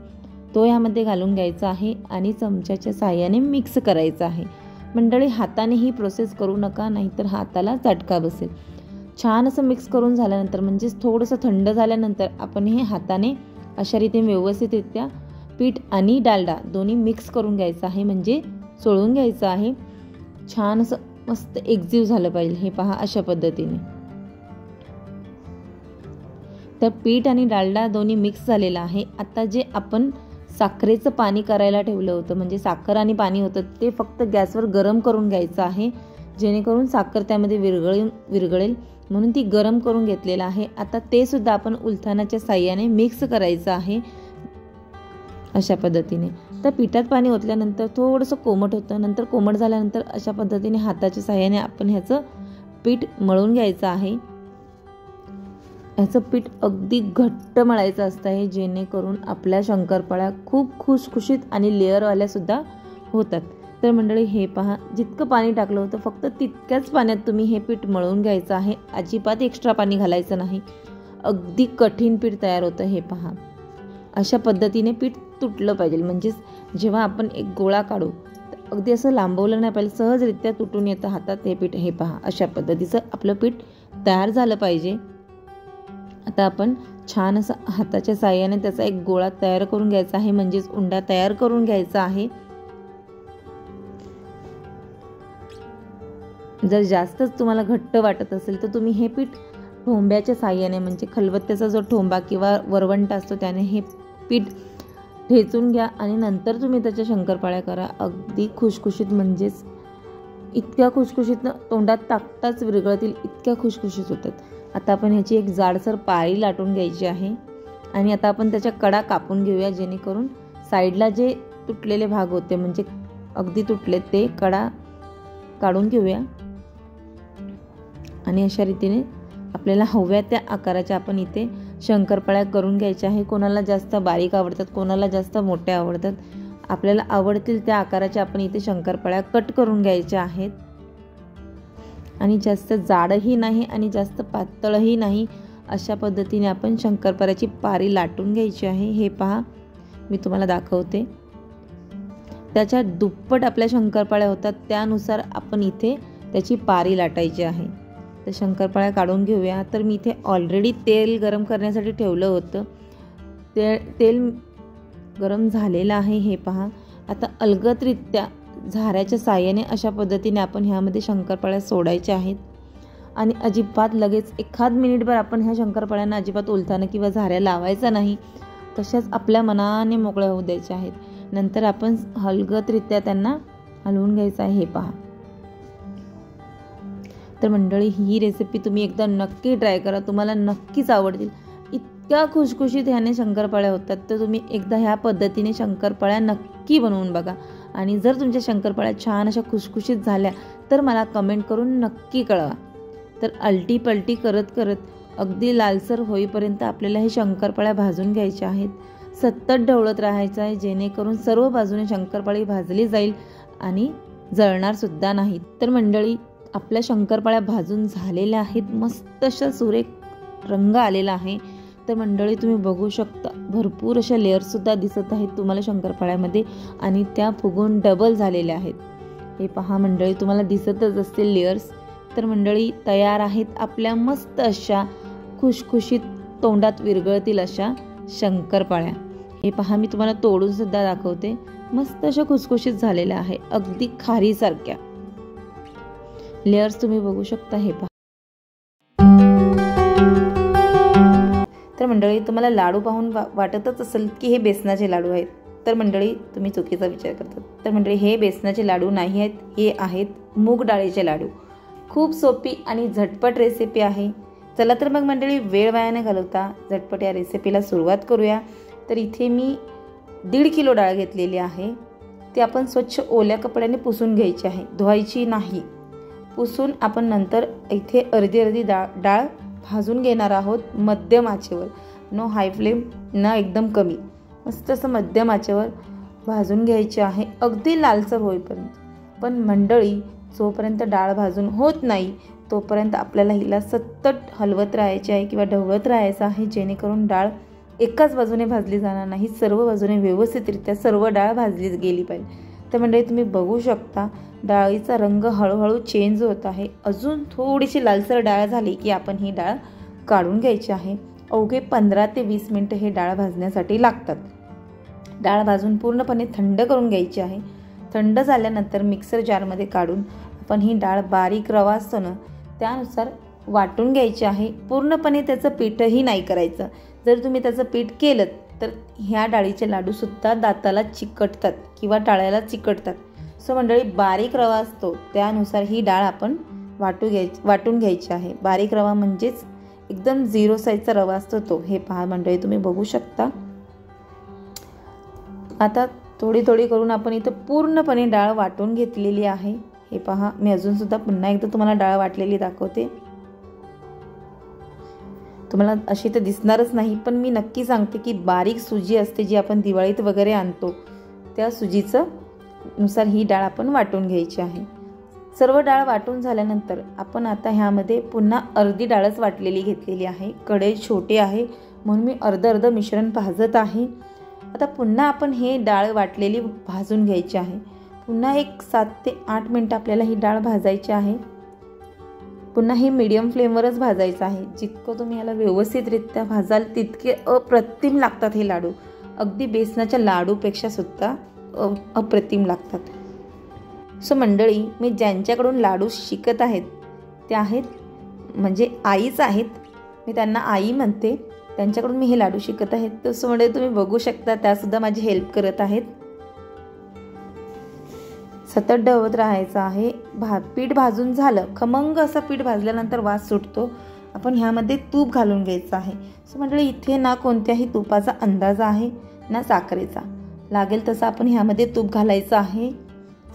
तो यामध्ये घालून घ्यायचा आहे आणि चमच्याच्या साहाय्याने मिक्स करायचं आहे. मंडळी हाताने ही प्रोसेस करू नका, नाहीतर हाताला चटका बसेल. छान असं मिक्स करून झाल्यानंतर म्हणजेच थोडंसं थंड झाल्यानंतर आपण हे हाताने अशा रीतीने व्यवस्थितरित्या पीठ आणि डालडा दोन्ही मिक्स करून घ्यायचं आहे, म्हणजे चोळून घ्यायचं आहे. छान असं मस्त एकजीव झालं पाहिजे. हे पहा अशा पद्धतीने. तर पीठ आणि डालडा दोन्ही मिक्स झालेला आहे. आता जे आपण साखरेचं पाणी करायला ठेवलं होतं, म्हणजे साखर आणि पाणी होतं, ते फक्त गॅसवर गरम करून घ्यायचं आहे, जेणेकरून साखर त्यामध्ये विरघळेल म्हणून ती गरम करून घेतलेलं आहे. आता ते सुद्धा आपण उलथानाच्या साहाय्याने मिक्स करायचं आहे अशा पद्धतीने. तर पिठात पाणी ओतल्यानंतर थोडंसं कोमट होतं, नंतर कोमट झाल्यानंतर अशा पद्धतीने हाताच्या साहाय्याने आपण ह्याचं पीठ मळून घ्यायचं आहे. ह्याचं पीठ अगदी घट्ट मळायचं असतं आहे, जेणेकरून आपल्या शंकरपाळ्या खूप खुसखुशीत आणि लेअरवाल्या सुद्धा होतात. तर मंडळी हे पहा, जितकं पाणी टाकलं होतं फक्त तितक्याच पाण्यात तुम्ही हे पीठ मळून घ्यायचं आहे. अजिबात एक्स्ट्रा पाणी घालायचं नाही. अगदी कठीण पीठ तयार होतं. हे पहा, अशा पद्धतीने पीठ तुटलं पाहिजे. म्हणजेच जेव्हा आपण एक गोळा काढू तर अगदी असं लांबवलं नाही पाहिजे, सहजरित्या तुटून येतं हातात हे पीठ. हे पहा, अशा पद्धतीचं आपलं पीठ तयार झालं पाहिजे. आता आपण छान असं हाताच्या साहाय्याने त्याचा एक गोळा तयार करून घ्यायचा आहे, म्हणजेच उंडा तयार करून घ्यायचा आहे. जर जास्तच तुम्हाला घट्ट वाटत असेल तर तुम्ही हे पीठ ठोंब्याच्या साह्याने म्हणजे खलबत्त्याचा जो ठोंबा किंवा वरवंटा असतो त्याने हे पीठ ठेचून घ्या आणि नंतर तुम्ही त्याच्या शंकरपाळ्या करा. अगदी खुशखुशीत, म्हणजेच इतक्या खुशखुशीत तोंडात टाकताच विरघळतील इतक्या खुशखुशीत होतात. आता आपण ह्याची एक जाडसर पारी लाटून घ्यायची आहे आणि आता आपण त्याच्या कडा कापून घेऊया, जेणेकरून साईडला जे तुटलेले भाग होते म्हणजे अगदी तुटले ते कडा काढून घेऊया. आणि अशा रीतीने आपल्याला हव्या त्या आकाराच्या आपण इथे शंकरपाळ्या करून घ्यायच्या आहे. कोणाला जास्त बारीक आवडतात, कोणाला जास्त मोठ्या आवडतात. आपल्याला आवडतील त्या आकाराच्या आपण इथे शंकरपाळ्या कट करून घ्यायच्या आहेत. आणि जास्त जाडही नाही आणि जास्त पातळही नाही, अशा पद्धतीने आपण शंकरपाळ्याची पारी लाटून घ्यायची आहे. हे पहा, मी तुम्हाला दाखवते. त्याच्या दुप्पट आपल्या शंकरपाळ्या होतात, त्यानुसार आपण इथे त्याची पारी लाटायची आहे. तर शंकरपाळ्या काढून घेऊया. तर मी इथे ऑलरेडी तेल गरम करण्यासाठी ठेवलं होतं. तेल गरम झालेलं आहे. हे पहा, आता अलगदरित्या झाऱ्याच्या साह्याने अशा पद्धतीने आपण ह्यामध्ये शंकरपाळ्या सोडायच्या आहेत. आणि अजिबात लगेच एखाद मिनिटभर आपण ह्या शंकरपाळ्यांना अजिबात उलथानं किंवा झाऱ्या लावायचा नाही, तशाच आपल्या मनाने मोकळ्या होऊ द्यायच्या आहेत. नंतर आपण हलगदरित्या त्यांना हलवून घ्यायचं आहे. हे पहा. तर मंडळी, ही रेसिपी तुम्ही एकदा नक्की ट्राय करा, तुम्हाला नक्कीच आवडतील. इतक्या खुशखुशीत ह्याने शंकरपाळ्या होतात. तर तुम्ही एकदा ह्या पद्धतीने शंकरपाळ्या नक्की बनवून बघा. आणि जर तुमच्या शंकरपाळ्या छान अशा खुशखुशीत झाल्या तर मला कमेंट करून नक्की कळवा. तर अलटी पलटी करत करत अगदी लालसर होईपर्यंत आपल्याला हे शंकरपाळ्या भाजून घ्यायच्या आहेत. सतत ढवळत राहायचं आहे, जेणेकरून सर्व बाजूने शंकरपाळी भाजली जाईल आणि जळणार सुद्धा नाहीत. तर मंडळी, आपल्या शंकरपाळ्या भाजून झालेल्या आहेत. मस्त अशा सुरेख रंग आलेला आहे. तर मंडळी, तुम्ही बघू शकता भरपूर अशा लेअर्ससुद्धा दिसत आहेत तुम्हाला शंकरपाळ्यामध्ये आणि त्या फुगून डबल झालेल्या आहेत. हे पहा मंडळी, तुम्हाला दिसतच असतील लेअर्स. तर मंडळी, तयार आहेत आपल्या मस्त अशा खुशखुशीत तोंडात विरघळतील अशा शंकरपाळ्या. हे पहा, मी तुम्हाला तोडून सुद्धा दाखवते. मस्त अशा खुशखुशीत झालेल्या आहे, अगदी खारीसारख्या. लेअर्स तुम्ही बघू शकता. हे पहा. तर मंडळी, तुम्हाला लाडू पाहून वाटतच असेल की हे बेसनाचे लाडू आहेत. तर मंडळी, तुम्ही चुकीचा विचार करतात. तर मंडळी, हे बेसनाचे लाडू नाही आहेत, हे आहेत मूग डाळीचे लाडू. खूप सोपी आणि झटपट रेसिपी आहे. चला तर मग मंडळी, वेळ वाया न घालवता झटपट या रेसिपीला सुरुवात करूया. तर इथे मी 1.5 किलो डाळ घेतलेली आहे. ती आपण स्वच्छ ओल्या कपड्याने पुसून घ्यायची आहे, धुवायची नाही. पुसून आपण नंतर इथे अर्धी डाळ भाजून घेणार आहोत मध्यम आचेवर. नो हाय फ्लेम, ना एकदम कमी, मस्त असं मध्यम आचेवर भाजून घ्यायचे आहे, अगदी लालसर होईपर्यंत. पण मंडळी, जोपर्यंत डाळ भाजून होत नाही तोपर्यंत आपल्याला हिला सतत हलवत राहायचे आहे किंवा ढवळत राहायचं आहे, जेणेकरून डाळ एकाच बाजूने भाजली जाणार नाही, सर्व बाजूने व्यवस्थितरित्या सर्व डाळ भाजली गेली पाहिजे. तर मंडळी, तुम्ही बघू शकता डाळीचा रंग हळूहळू चेंज होत आहे. अजून थोडीशी लालसर डाळ झाली की आपण ही डाळ काढून घ्यायची आहे. अवघे 15 ते 20 मिनिटं हे डाळ भाजण्यासाठी लागतात. डाळ भाजून पूर्णपणे थंड करून घ्यायची आहे. थंड झाल्यानंतर मिक्सर जारमध्ये काढून आपण ही डाळ बारीक रवा असतो ना त्यानुसार वाटून घ्यायची आहे. पूर्णपणे त्याचं पीठही नाही करायचं. जर तुम्ही त्याचं पीठ केलं तर ह्या डाळीचे लाडूसुद्धा दाताला चिकटतात किंवा टाळ्याला चिकटतात. सो मंडळी, बारीक रवा असतो त्यानुसार ही डाळ आपण वाटून घ्यायची आहे. बारीक रवा म्हणजेच एकदम 0 साईजचा रवा असतो तो. हे पहा मंडळी, तुम्ही बघू शकता. आता थोडी थोडी करून आपण इथं पूर्णपणे डाळ वाटून घेतलेली आहे. हे पहा, मी अजूनसुद्धा पुन्हा एकदा तुम्हाला डाळ वाटलेली दाखवते. तुम्हाला अशी तर दिसणारच नाही, पण मी नक्की सांगते की बारीक सुजी असते जी आपण दिवाळीत वगैरे आणतो, त्या सुजीचं नुसार ही डाळ आपण वाटून घ्यायची आहे. सर्व डाळ वाटून झाल्यानंतर आपण आता ह्यामध्ये पुन्हा अर्धी डाळच वाटलेली घेतलेली आहे. कढई छोटी आहे म्हणून मी अर्ध मिश्रण भाजत आहे. आता पुन्हा आपण हे डाळ वाटलेली भाजून घ्यायची आहे. पुन्हा एक 7 ते 8 मिनिटं आपल्याला ही डाळ भाजायची आहे. पुन्हा हे मीडियम फ्लेमवरच भाजायचं आहे. जितकं तुम्ही याला व्यवस्थितरित्या भाजाल तितके अप्रतिम लागतात हे लाडू. अगदी बेसनाच्या लाडूपेक्षा सुद्धा अप्रतिम लागतात. सो मंडळी, मी ज्यांच्याकडून लाडू शिकत आहेत ते आहेत म्हणजे आईच आहेत, मी त्यांना आई म्हणते, त्यांच्याकडून मी हे लाडू शिकत आहेत. तर सो मंडळी तुम्ही बघू शकता त्यासुद्धा माझी हेल्प करत आहेत. सतत ढवत राहायचं आहे. पीठ भाजून झालं, खमंग असं पीठ भाजल्यानंतर वास सुटतो. आपण ह्यामध्ये तूप घालून घ्यायचं आहे. सो मंडळी, इथे ना कोणत्याही तुपाचा अंदाज आहे ना साखरेचा, लागेल तसं आपण ह्यामध्ये तूप घालायचं आहे.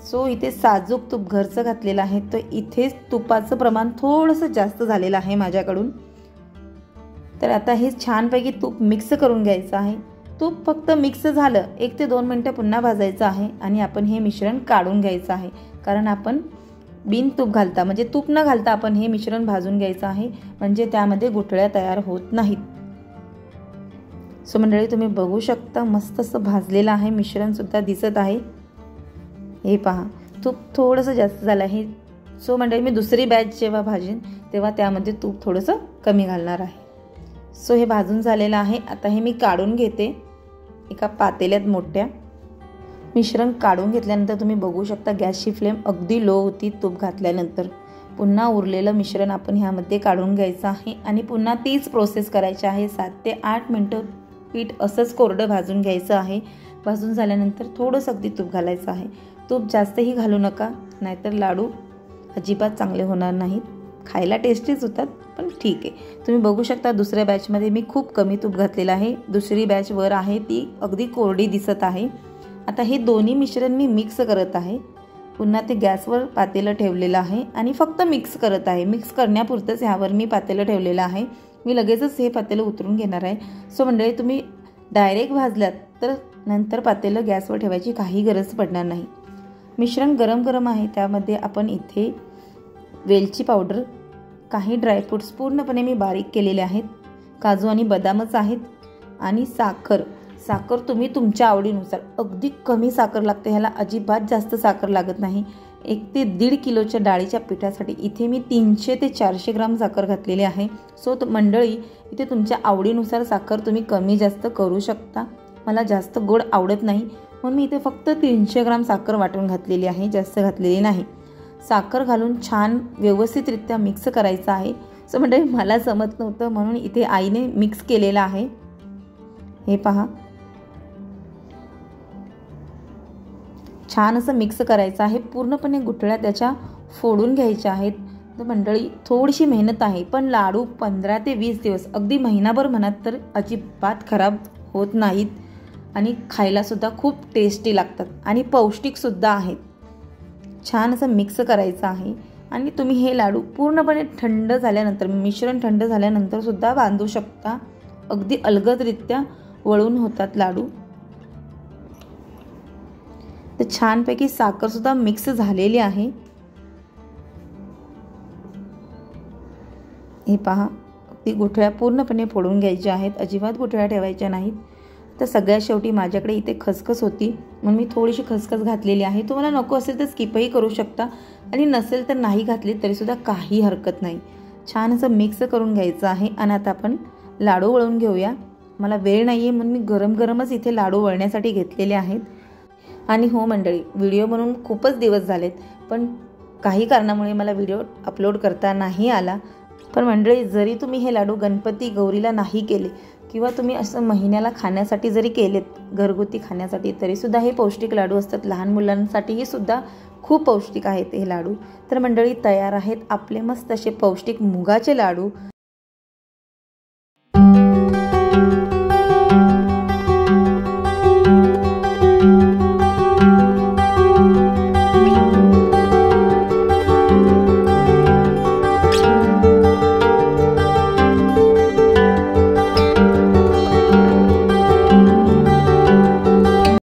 सो इथे साजूक तूप घरचं घातलेलं आहे, तर इथे तुपाचं प्रमाण थोडंसं जास्त झालेलं आहे माझ्याकडून. तर आता हे छानपैकी तूप मिक्स करून घ्यायचं आहे. तूप फक्त मिक्स झालं 1 ते 2 मिनटं पुन्हा भाजायचं आहे आणि आपण हे मिश्रण काढून घ्यायचं आहे. कारण आपण बिन तूप घालता म्हणजे तूप न घालता आपण हे मिश्रण भाजून घ्यायचं आहे, म्हणजे त्यामध्ये गुठळ्या तयार होत नाहीत. सो मंडळी, तुम्ही बघू शकता मस्त असं भाजलेलं आहे, मिश्रण सुद्धा दिसत आहे. हे पहा, तूप थोडंसं जास्त झालं आहे. सो मंडळी, मी दुसरी बॅच जेव्हा भाजेन तेव्हा त्यामध्ये तूप थोडंसं कमी घालणार आहे. सो हे भाजून झालेलं आहे. आता हे मी काढून घेते एका पातेल्यात मोठ्या. मिश्रण काढून घेतल्यानंतर तुम्ही बघू शकता गॅसची फ्लेम अगदी लो होती तूप घातल्यानंतर. पुन्हा उरलेलं मिश्रण आपण ह्यामध्ये काढून घ्यायचं आहे आणि पुन्हा तीच प्रोसेस करायची आहे. 7 ते 8 मिनटं पीठ असंच कोरडं भाजून घ्यायचं आहे. भाजून झाल्यानंतर थोडंसं अगदी तूप घालायचं आहे. तूप जास्तही घालू नका, नाहीतर लाडू अजिबात चांगले होणार नाहीत. खायला टेस्टीच होतात, पण ठीक आहे. तुम्ही बघू शकता दुसऱ्या बॅचमध्ये मी खूप कमी तूप घातलेलं आहे. दुसरी बॅच वर आहे ती अगदी कोरडी दिसत आहे. आता हे दोन्ही मिश्रण मी मिक्स करत आहे. पुन्हा ते गॅसवर पातेलं ठेवलेलं आहे आणि फक्त मिक्स करत आहे. मिक्स करण्यापुरतंच ह्यावर मी पातेलं ठेवलेलं आहे. मी लगेचच हे पातेलं उतरून घेणार आहे. सो मंडळी, तुम्ही डायरेक्ट भाजलात तर नंतर पातेलं गॅसवर ठेवायची काही गरज पडणार नाही. मिश्रण गरम गरम आहे, त्यामध्ये आपण इथे वेलची पावडर, काही ड्रायफ्रूट्स पूर्णपणे मी बारीक केलेले आहेत, काजू आणि बदामच आहेत, आणि साखर तुम्ही तुमच्या आवडीनुसार, अगदी कमी साखर लागते ह्याला, अजिबात जास्त साखर लागत नाही. 1 ते 1.5 किलोच्या डाळीच्या पिठासाठी इथे मी 300 ते 400 ग्राम साखर घातलेली आहे. सो मंडळी, इथे तुमच्या आवडीनुसार साखर तुम्ही कमी जास्त करू शकता. मला जास्त गोड आवडत नाही म्हणून मी इथे फक्त 300 ग्राम साखर वाटून घातलेली आहे, जास्त घातलेली नाही. साखर घालून छान व्यवस्थितरित्या मिक्स करायचं आहे. सो मंडळी, मला जमत नव्हतं म्हणून इथे आईने मिक्स केलेलं आहे. हे पहा, छान असं मिक्स करायचं आहे. पूर्णपणे गुठळ्या त्याच्या फोडून घ्यायच्या आहेत. तर मंडळी, थोडीशी मेहनत आहे, पण लाडू 15 ते 20 दिवस, अगदी महिनाभर म्हणत तर अजिबात खराब होत नाहीत आणि खायलासुद्धा खूप टेस्टी लागतात आणि पौष्टिकसुद्धा आहेत. छान असं मिक्स करायचं आहे आणि तुम्ही हे लाडू पूर्णपणे थंड झाल्यानंतर, मिश्रण थंड झाल्यानंतर सुद्धा बांधू शकता. अगदी अलगदरित्या वळून होतात लाडू. तर छानपैकी साखरसुद्धा मिक्स झालेली आहे. हे पहा, ती गुठळ्या पूर्णपणे फोडून घ्यायच्या आहेत, अजिबात गुठळ्या ठेवायच्या नाहीत. तर सगळ्यात शेवटी माझ्याकडे इथे खसखस होती म्हणून मी थोडीशी खसखस घातलेली आहे. तुम्हाला नको असेल तर स्किपही करू शकता आणि नसेल तर नाही घातली तरीसुद्धा काही हरकत नाही. छान असं मिक्स करून घ्यायचं आहे आणि आता आपण लाडू वळून घेऊया. मला वेळ नाही आहे म्हणून मी गरम गरमच इथे लाडू वळण्यासाठी घेतलेले आहेत. आणि हो मंडळी, व्हिडिओ बनवून खूपच दिवस झालेत, पण काही कारणामुळे मला व्हिडिओ अपलोड करता नाही आला. पण मंडळी, जरी तुम्ही हे लाडू गणपती गौरीला नाही केले किंवा तुम्ही असं महिन्याला खाण्यासाठी जरी केलेत, घरगुती खाण्यासाठी, तरीसुद्धा हे पौष्टिक लाडू असतात. लहान मुलांसाठीही सुद्धा खूप पौष्टिक आहेत हे लाडू. तर मंडळी, तयार आहेत आपले मस्त असे पौष्टिक मुगाचे लाडू.